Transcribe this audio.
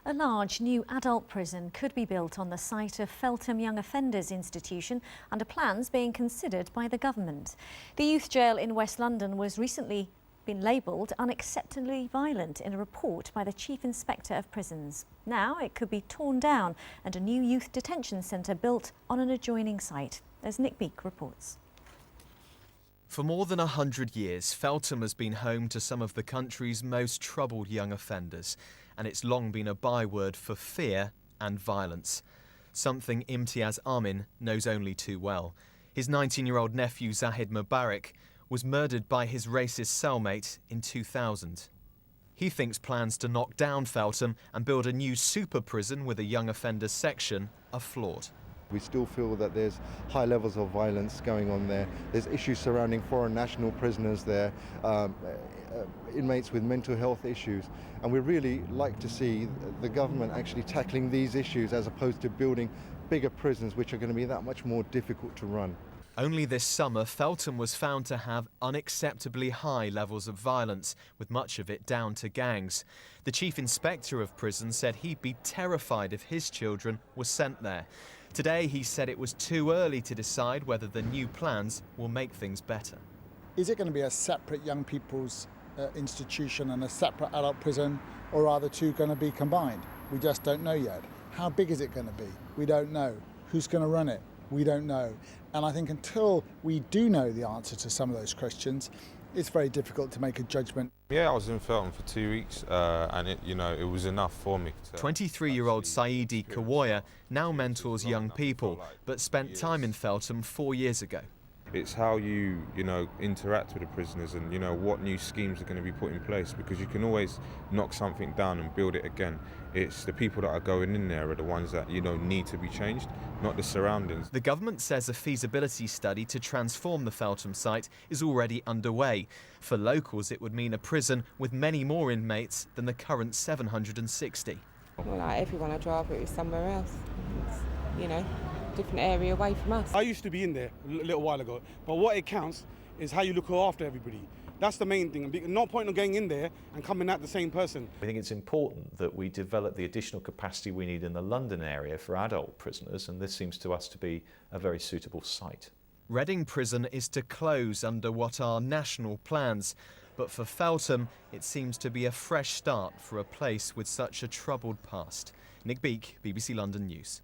A large new adult prison could be built on the site of Feltham Young Offenders Institution under plans being considered by the government. The youth jail in West London was recently been labelled unacceptably violent in a report by the Chief Inspector of Prisons. Now it could be torn down and a new youth detention centre built on an adjoining site, as Nick Beak reports. For more than 100 years, Feltham has been home to some of the country's most troubled young offenders, and it's long been a byword for fear and violence. Something Imtiaz Amin knows only too well. His 19-year-old nephew Zahid Mubarak was murdered by his racist cellmate in 2000. He thinks plans to knock down Feltham and build a new super prison with a young offenders section are flawed. We still feel that there's high levels of violence going on there. There's issues surrounding foreign national prisoners there, inmates with mental health issues. And we really like to see the government actually tackling these issues as opposed to building bigger prisons which are going to be that much more difficult to run. Only this summer, Feltham was found to have unacceptably high levels of violence, with much of it down to gangs. The Chief Inspector of Prisons said he'd be terrified if his children were sent there. Today, he said it was too early to decide whether the new plans will make things better. Is it going to be a separate young people's institution and a separate adult prison, or are the two going to be combined? We just don't know yet. How big is it going to be? We don't know. Who's going to run it? We don't know. And I think until we do know the answer to some of those questions, it's very difficult to make a judgment. Yeah, I was in Feltham for 2 weeks and it was enough for me. 23-year-old Saidi Kawoya now mentors young people, but spent time in Feltham 4 years ago. It's how you interact with the prisoners and, what new schemes are going to be put in place, because you can always knock something down and build it again. It's the people that are going in there are the ones that, need to be changed, not the surroundings. The government says a feasibility study to transform the Feltham site is already underway. For locals, it would mean a prison with many more inmates than the current 760. Well, like everyone I'd rather it was somewhere else. It's, different area away from us. I used to be in there a little while ago, but what it counts is how you look after everybody. That's the main thing. No point in going in there and coming at the same person. I think it's important that we develop the additional capacity we need in the London area for adult prisoners, and this seems to us to be a very suitable site. Reading Prison is to close under what are national plans, but for Feltham it seems to be a fresh start for a place with such a troubled past. Nick Beak, BBC London News.